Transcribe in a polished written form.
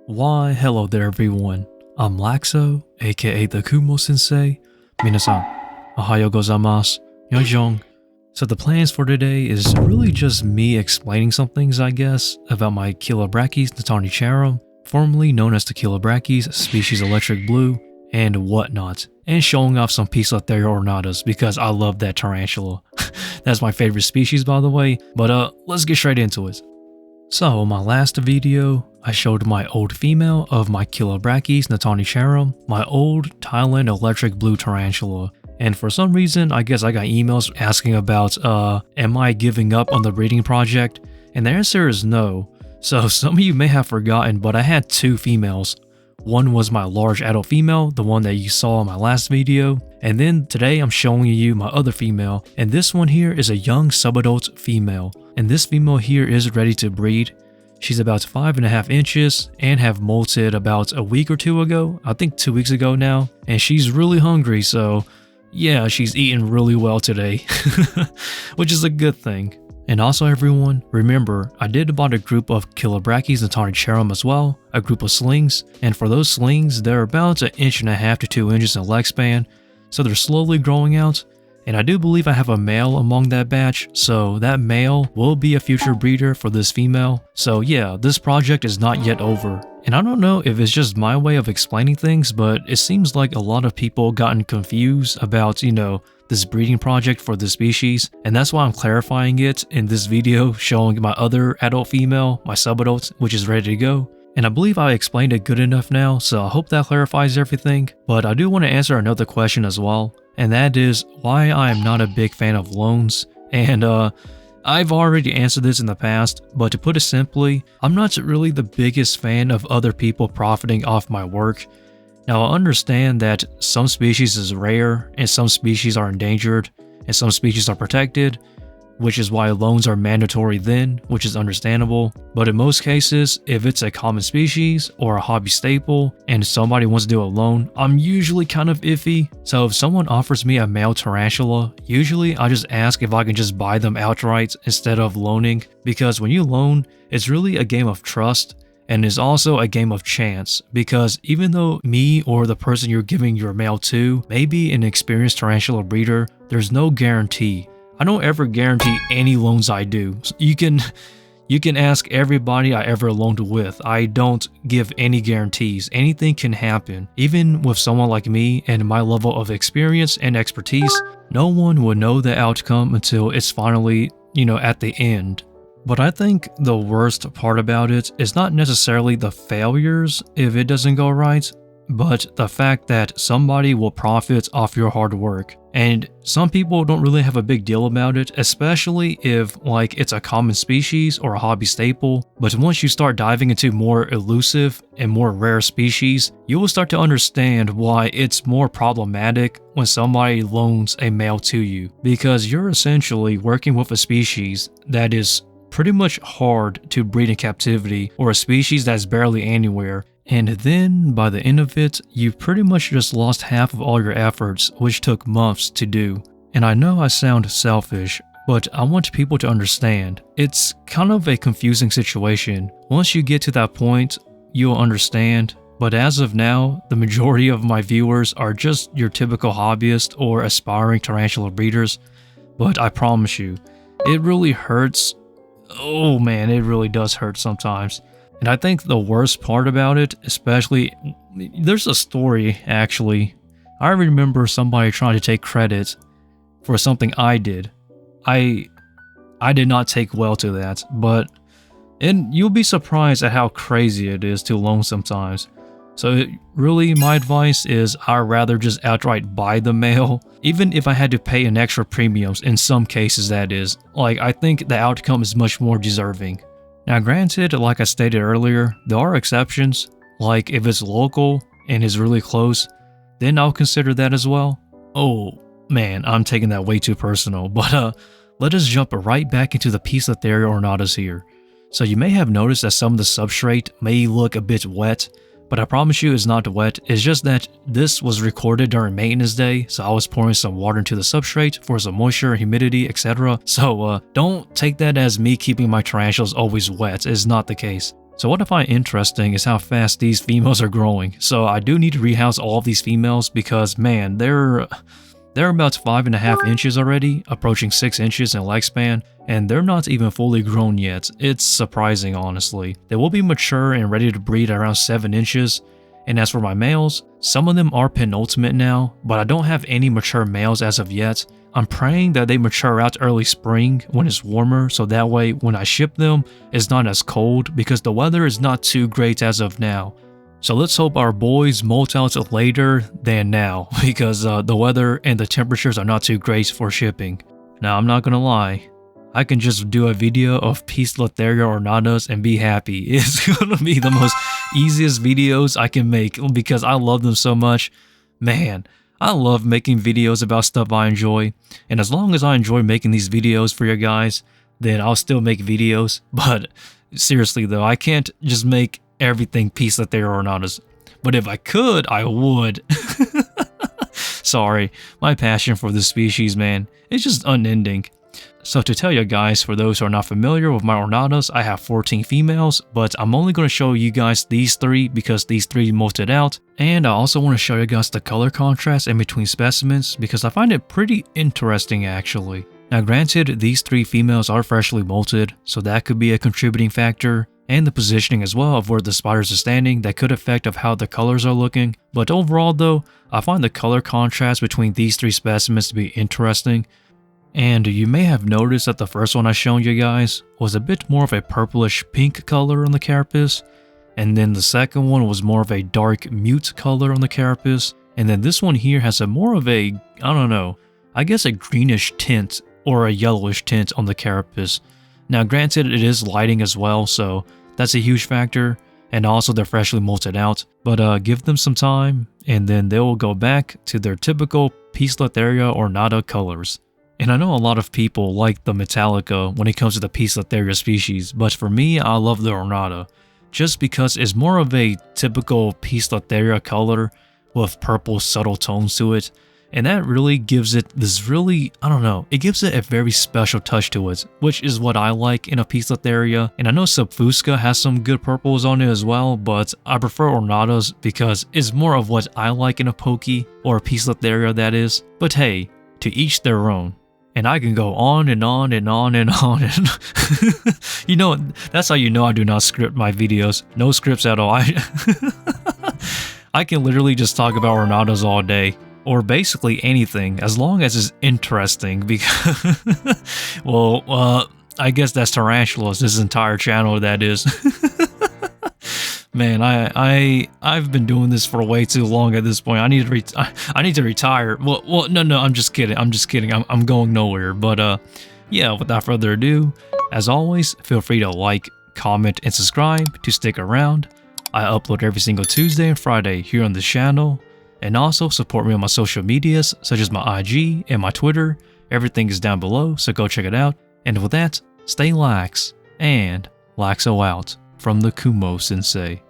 Why, hello there everyone. I'm Laxow, aka the Kumo Sensei. Minasan, ohayo gozaimasu. Yonjong. So the plans for today is really just me explaining some things, I guess, about my Chilobrachys natanicharum, formerly known as the Chilobrachys species electric blue, and whatnot, and showing off some Poecilotheria ornatas because I love that tarantula. That's my favorite species, by the way, but let's get straight into it. So in my last video, I showed my old female of my Chilobrachys natanicharum, my old Thailand electric blue tarantula. And for some reason, I guess I got emails asking about, am I giving up on the breeding project? And the answer is no. So some of you may have forgotten, but I had two females. One was my large adult female, the one that you saw in my last video. And then today I'm showing you my other female. And this one here is a young subadult female. And this female here is ready to breed. She's about 5.5 inches and have molted about a week or two ago. I think 2 weeks ago now. And she's really hungry, so yeah, she's eating really well today. Which is a good thing. And also everyone, remember, I did about a group of Chilobrachys natanicharum as well, a group of slings, and for those slings, they're about 1.5 to 2 inches in leg span, so they're slowly growing out, and I do believe I have a male among that batch, so that male will be a future breeder for this female. So yeah, this project is not yet over. And I don't know if it's just my way of explaining things, but it seems like a lot of people gotten confused about, this breeding project for this species, and that's why I'm clarifying it in this video, showing my other adult female, my subadult, which is ready to go. And I believe I explained it good enough now, so I hope that clarifies everything. But I do want to answer another question as well, and that is why I am not a big fan of loans. And I've already answered this in the past, but to put it simply, I'm not really the biggest fan of other people profiting off my work. Now I understand that some species is rare, and some species are endangered, and some species are protected, which is why loans are mandatory then, which is understandable. But in most cases, if it's a common species or a hobby staple, and somebody wants to do a loan, I'm usually kind of iffy. So if someone offers me a male tarantula, usually I just ask if I can just buy them outright instead of loaning, because when you loan, it's really a game of trust. And it's also a game of chance, because even though me or the person you're giving your male to may be an experienced tarantula breeder, there's no guarantee. I don't ever guarantee any loans I do. You can ask everybody I ever loaned with. I don't give any guarantees. Anything can happen. Even with someone like me and my level of experience and expertise, no one would know the outcome until it's finally, at the end. But I think the worst part about it is not necessarily the failures if it doesn't go right, but the fact that somebody will profit off your hard work. And some people don't really have a big deal about it, especially if it's a common species or a hobby staple. But once you start diving into more elusive and more rare species, you will start to understand why it's more problematic when somebody loans a male to you, because you're essentially working with a species that is pretty much hard to breed in captivity, or a species that's barely anywhere. And then, by the end of it, you've pretty much just lost half of all your efforts, which took months to do. And I know I sound selfish, but I want people to understand. It's kind of a confusing situation. Once you get to that point, you'll understand. But as of now, the majority of my viewers are just your typical hobbyist or aspiring tarantula breeders. But I promise you, it really hurts. Oh man, it really does hurt sometimes. And I think the worst part about it, especially, there's a story actually. I remember somebody trying to take credit for something I did. I did not take well to that, and you'll be surprised at how crazy it is to loan sometimes. So really, my advice is I'd rather just outright buy the male, even if I had to pay an extra premiums in some cases, that is. I think the outcome is much more deserving. Now granted, like I stated earlier, there are exceptions, like if it's local and is really close, then I'll consider that as well. Oh man, I'm taking that way too personal, but let us jump right back into the Poecilotheria ornatas here. So you may have noticed that some of the substrate may look a bit wet, but I promise you it's not wet. It's just that this was recorded during maintenance day, so I was pouring some water into the substrate for some moisture, humidity, etc. So don't take that as me keeping my tarantulas always wet. It's not the case. So what I find interesting is how fast these females are growing. So I do need to rehouse all of these females because, man, they're about 5.5 inches already, approaching 6 inches in leg span, and they're not even fully grown yet. It's surprising, honestly. They will be mature and ready to breed at around 7 inches. And as for my males, some of them are penultimate now, but I don't have any mature males as of yet. I'm praying that they mature out early spring when it's warmer, so that way when I ship them, it's not as cold because the weather is not too great as of now. So let's hope our boys molt out later than now because the weather and the temperatures are not too great for shipping. Now I'm not gonna lie, I can just do a video of Poecilotheria ornatas and be happy. It's gonna be the most easiest videos I can make because I love them so much. Man, I love making videos about stuff I enjoy, and as long as I enjoy making these videos for you guys, then I'll still make videos. But seriously though, I can't just make everything Poecilotheria ornatas. But if I could, I would. Sorry, my passion for this species, man, it's just unending. So to tell you guys, for those who are not familiar with my ornatas, I have 14 females, but I'm only going to show you guys these 3 because these 3 molted out. And I also want to show you guys the color contrast in between specimens because I find it pretty interesting actually. Now granted, these 3 females are freshly molted, so that could be a contributing factor, and the positioning as well of where the spiders are standing that could affect of how the colors are looking. But overall though, I find the color contrast between these 3 specimens to be interesting. And you may have noticed that the first one I shown you guys was a bit more of a purplish pink color on the carapace, and then the second one was more of a dark mute color on the carapace, and then this one here has a more of a, I don't know, I guess a greenish tint or a yellowish tint on the carapace. Now granted, it is lighting as well, so that's a huge factor, and also they're freshly molted out, but give them some time and then they will go back to their typical Poecilotheria ornata colors. And I know a lot of people like the Metallica when it comes to the Poecilotheria species, but for me, I love the ornata, just because it's more of a typical Poecilotheria color with purple subtle tones to it, and that really gives it this really, I don't know, it gives it a very special touch to it, which is what I like in a Poecilotheria. And I know Subfusca has some good purples on it as well, but I prefer ornatas because it's more of what I like in a Poke, or a Poecilotheria that is. But hey, to each their own. And I can go on and on and on and on and you know, that's how you know I do not script my videos. No scripts at all. I can literally just talk about ornatas all day, or basically anything, as long as it's interesting, because well, I guess that's Tarantulas, this entire channel that is. Man, I've been doing this for way too long at this point. I need to retire. Well, no, I'm just kidding. I'm going nowhere. But yeah, without further ado, as always, feel free to like, comment, and subscribe to stick around. I upload every single Tuesday and Friday here on this channel, and also support me on my social medias such as my IG and my Twitter. Everything is down below, so go check it out. And with that, stay lax and Laxow out from the Kumo Sensei.